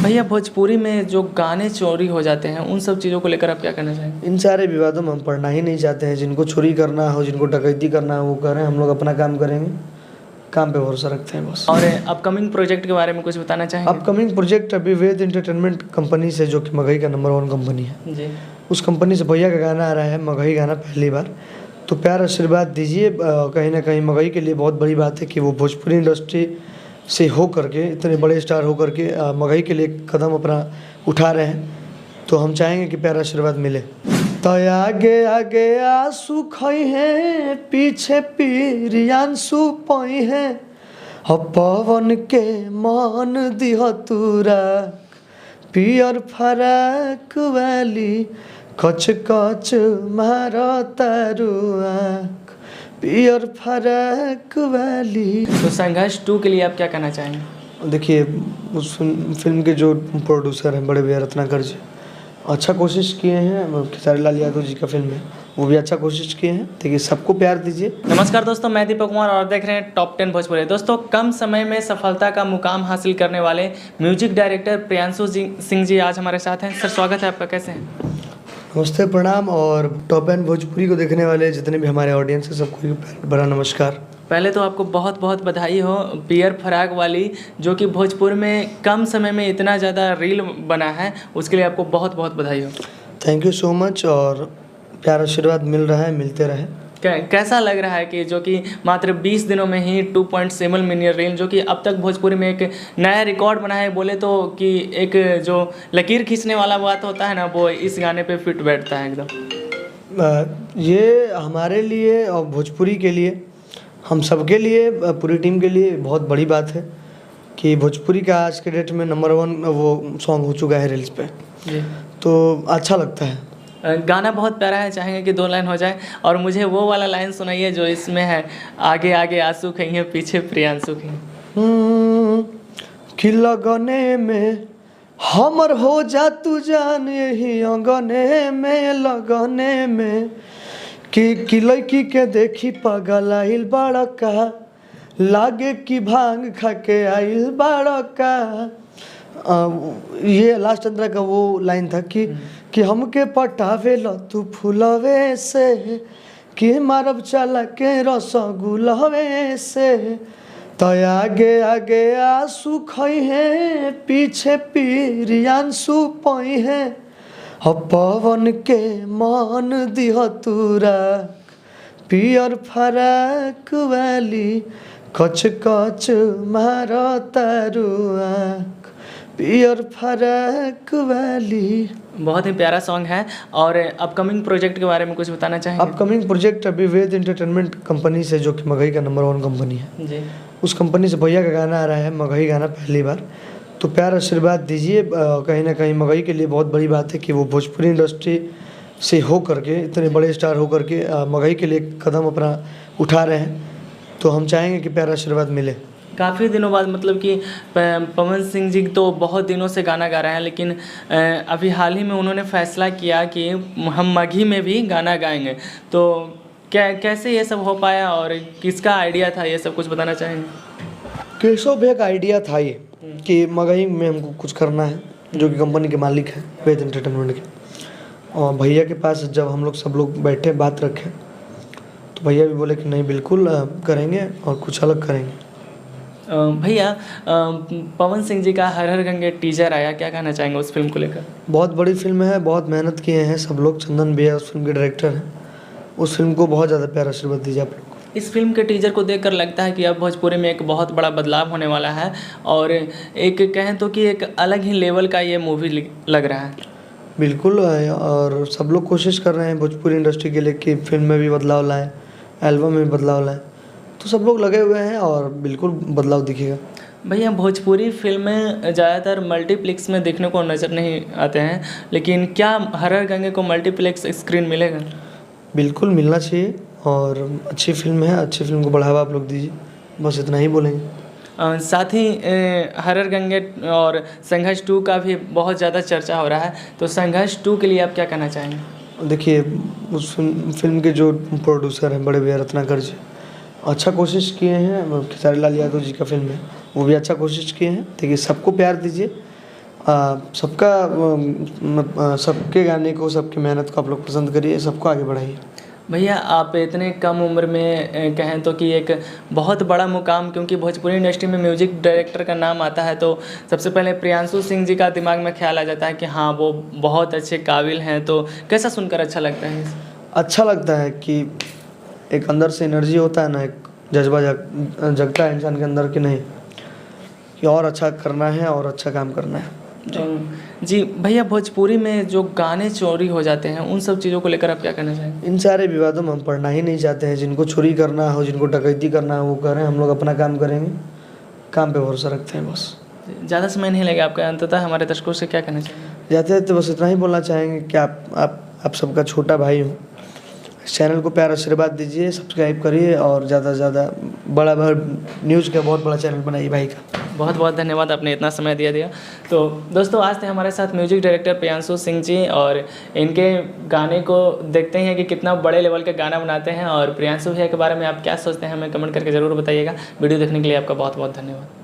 भैया भोजपुरी में जो गाने चोरी हो जाते हैं उन सब चीज़ों को लेकर आप क्या कहना चाहेंगे? इन सारे विवादों में हम पढ़ना ही नहीं चाहते हैं। जिनको चोरी करना हो, जिनको डकैती करना हो वो करें, हम लोग अपना काम करेंगे, काम पे भरोसा रखते हैं बस। और अपकमिंग प्रोजेक्ट के बारे में कुछ बताना चाहेंगे? अपकमिंग प्रोजेक्ट अभी वेद एंटरटेनमेंट कंपनी से, जो कि मगही का नंबर 1 कंपनी है, जी। उस कंपनी से भैया का गाना आ रहा है, मगही गाना पहली बार। तो प्यार आशीर्वाद दीजिए। कहीं ना कहीं मगही के लिए बहुत बड़ी बात है कि वो भोजपुरी इंडस्ट्री से हो करके, इतने बड़े स्टार हो करके मगही के लिए कदम अपना उठा रहे हैं। तो हम चाहेंगे कि प्यार आशीर्वाद मिले। तो आगे आगे आंसू खोई हैं, पीछे पीरियांसू पोई हैं, पवन के मान दिह तूरा पियर फराक वाली, कच कच मारो तारू आँख पियर फराक वाली। तो संघर्ष 2 के लिए आप क्या कहना चाहेंगे? देखिए, उस फिल्म के जो प्रोड्यूसर हैं बड़े भैया रत्नाकर जी, अच्छा कोशिश किए हैं। खेसारी लाल यादव जी का फिल्म है, वो भी अच्छा कोशिश किए हैं। देखिए, सबको प्यार दीजिए। नमस्कार दोस्तों, मैं दीपक कुमार और देख रहे हैं टॉप 10 भोजपुरी। दोस्तों, कम समय में सफलता का मुकाम हासिल करने वाले म्यूजिक डायरेक्टर प्रियांशु सिंह जी आज हमारे साथ हैं। सर, स्वागत है आपका, कैसे हैं? नमस्ते, प्रणाम। और टॉप 10 भोजपुरी को देखने वाले जितने भी हमारे ऑडियंस है, सबको बड़ा नमस्कार। पहले तो आपको बहुत बहुत बधाई हो पियर फराक वाली, जो कि भोजपुर में कम समय में इतना ज़्यादा रील बना है, उसके लिए आपको बहुत बहुत बधाई हो। Thank you so much. और प्यार आशीर्वाद मिल रहा है, मिलते रहे। कैसा लग रहा है कि जो कि मात्र 20 दिनों में ही 2.7 मिलियन रील, जो कि अब तक भोजपुरी में एक नया रिकॉर्ड बना है। बोले तो कि एक जो लकीर खींचने वाला बात होता है ना, वो इस गाने पे फिट बैठता है एकदम। ये हमारे लिए और भोजपुरी के लिए, हम सबके लिए, पूरी टीम के लिए बहुत बड़ी बात है कि भोजपुरी का आज के डेट में नंबर 1 वो सॉन्ग हो चुका है रील्स पे। जी। तो अच्छा लगता है। गाना बहुत प्यारा है, चाहेंगे कि 2 लाइन हो जाए। और मुझे वो वाला लाइन सुनाइए जो इसमें है, आगे आगे आंसू खइए पीछे प्रियांशु खइए। कि लगने में हमर हो जा तू जान, यही अंगने में लगने में, कि लड़की के देखी पगल आइल बड़का, लागे कि भांग खा के आइल बड़का। ये लास्ट अंतरा का वो लाइन था कि हमके पटावे लो तू फूलवे से, कि मारब चला के रसगुलवे से। तो आगे आगे आंसू खोई हैं, पीछे पीरियांसू पोई हैं, पवन के मान दिह तूरा पियर फराक वाली, कच कच मारो तारू आँख पियर फराक वाली। बहुत ही प्यारा सॉन्ग है। और अपकमिंग प्रोजेक्ट के बारे में कुछ बताना चाहेंगे? अपकमिंग प्रोजेक्ट अभी वेद एंटरटेनमेंट कंपनी से, जो कि मगही का नंबर 1 कंपनी है, जी, उस कंपनी से भैया का गाना आ रहा है, मगही गाना पहली बार। तो प्यार आशीर्वाद दीजिए। कहीं ना कहीं मगही के लिए बहुत बड़ी बात है कि वो भोजपुरी इंडस्ट्री से हो करके, इतने बड़े स्टार हो करके मगही के लिए कदम अपना उठा रहे हैं। तो हम चाहेंगे कि प्यार आशीर्वाद मिले। काफ़ी दिनों बाद, मतलब कि पवन सिंह जी तो बहुत दिनों से गाना गा रहे हैं, लेकिन अभी हाल ही में उन्होंने फैसला किया कि हम मगही में भी गाना गाएंगे। तो कैसे ये सब हो पाया और किसका आइडिया था, ये सब कुछ बताना चाहेंगे? केशव भैया का आइडिया था ये कि मगही में हमको कुछ करना है, जो कि कंपनी के मालिक हैं वेद एंटरटेनमेंट के। और भैया के पास जब हम लोग सब लोग बैठे बात रखे, तो भैया भी बोले कि नहीं, बिल्कुल करेंगे और कुछ अलग करेंगे। भैया, पवन सिंह जी का हर हर गंगे टीजर आया, क्या कहना चाहेंगे उस फिल्म को लेकर? बहुत बड़ी फिल्म है, बहुत मेहनत किए हैं सब लोग। चंदन भैया उस फिल्म के डायरेक्टर हैं। उस फिल्म को बहुत ज़्यादा प्यार आशीर्वाद दीजिए आप लोग। इस फिल्म के टीजर को देखकर लगता है कि अब भोजपुरी में एक बहुत बड़ा बदलाव होने वाला है, और एक कहें तो कि एक अलग ही लेवल का ये मूवी लग रहा है। बिल्कुल। और सब लोग कोशिश कर रहे हैं भोजपुरी इंडस्ट्री के लिए कि फिल्म में भी बदलाव लाएँ, एल्बम में भी बदलाव लाएँ। तो सब लोग लगे हुए हैं और बिल्कुल बदलाव दिखेगा। भैया, भोजपुरी फिल्में ज़्यादातर मल्टीप्लेक्स में देखने को नज़र नहीं आते हैं, लेकिन क्या हर हर गंगे को मल्टीप्लेक्स स्क्रीन मिलेगा? बिल्कुल मिलना चाहिए। और अच्छी फिल्म है, अच्छी फिल्म को बढ़ावा आप लोग दीजिए, बस इतना ही बोलेंगे। साथ ही हर हर गंगे और संघर्ष 2 का भी बहुत ज़्यादा चर्चा हो रहा है। तो संघर्ष 2 के लिए आप क्या कहना चाहेंगे? देखिए, उस फिल्म के जो प्रोड्यूसर हैं बड़े भैया रत्नाकर जी, अच्छा कोशिश किए हैं। खेसारी लाल यादव जी का फिल्म है, वो भी अच्छा कोशिश किए हैं। देखिए, सबको प्यार दीजिए। सबके गाने को, सबकी मेहनत को आप लोग पसंद करिए, सबको आगे बढ़ाइए। भैया आप इतने कम उम्र में कहें तो कि एक बहुत बड़ा मुकाम, क्योंकि भोजपुरी इंडस्ट्री में म्यूजिक डायरेक्टर का नाम आता है तो सबसे पहले प्रियांशु सिंह जी का दिमाग में ख्याल आ जाता है कि हाँ वो बहुत अच्छे काबिल हैं। तो कैसा सुनकर अच्छा लगता है? अच्छा लगता है कि एक अंदर से एनर्जी होता है ना, एक जज्बा जगता है इंसान के अंदर कि नहीं, कि और अच्छा करना है और अच्छा काम करना है। जी भैया, भोजपुरी में जो गाने चोरी हो जाते हैं उन सब चीज़ों को लेकर आप क्या कहना चाहेंगे? इन सारे विवादों में हम पढ़ना ही नहीं चाहते हैं। जिनको चोरी करना हो, जिनको डकैती करना हो वो करें, हम लोग अपना काम करेंगे, काम पे भरोसा रखते हैं बस। ज़्यादा समय नहीं लगेगा आपका, अंततः हमारे दर्शकों से क्या कहना चाहेंगे? जाते जाते बस इतना ही बोलना चाहेंगे कि आप सबका छोटा भाई हूँ। इस चैनल को प्यार आशीर्वाद दीजिए, सब्सक्राइब करिए और ज़्यादा से ज़्यादा बड़ा न्यूज़ का बहुत बड़ा चैनल बनाइए भाई का। बहुत बहुत धन्यवाद, आपने इतना समय दिया। तो दोस्तों आज थे हमारे साथ म्यूजिक डायरेक्टर प्रियांशु सिंह जी, और इनके गाने को देखते हैं कि कितना बड़े लेवल का गाना बनाते हैं। और प्रियांशु भैया के बारे में आप क्या सोचते हैं हमें कमेंट करके ज़रूर बताइएगा। वीडियो देखने के लिए आपका बहुत बहुत धन्यवाद।